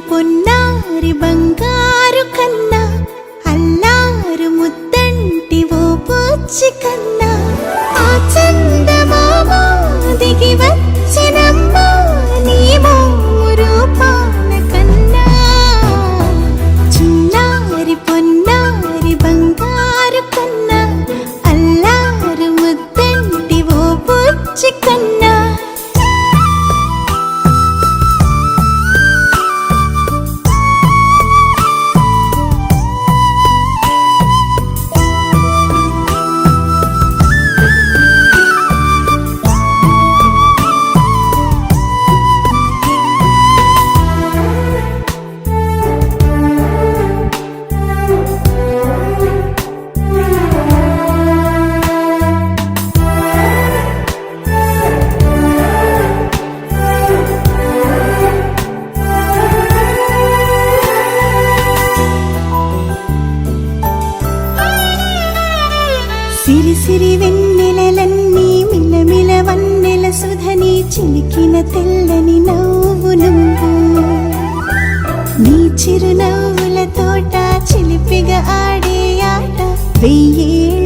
పొన్నారి బంగారు కన్నా అల్లారు ముద్దంటి ఓ పూచి కన్నా ఆ చందమామ దిగి వచ్చినమ్మ నీ రూపాల కన్నా చిన్నారి పొన్నారి బంగారు కన్నా అల్లారు ముద్దంటి ఓ పూచి కన్నా సిరి సిరి వెన్నెలలన్నీ మిలమిల వన్నెల సుధని చిలికిన తెల్లని నవ్వు నువ్వు నీ చిరునవ్వుల తోట చిలిపిగా ఆడే ఆట వెయ్యేళ్ళ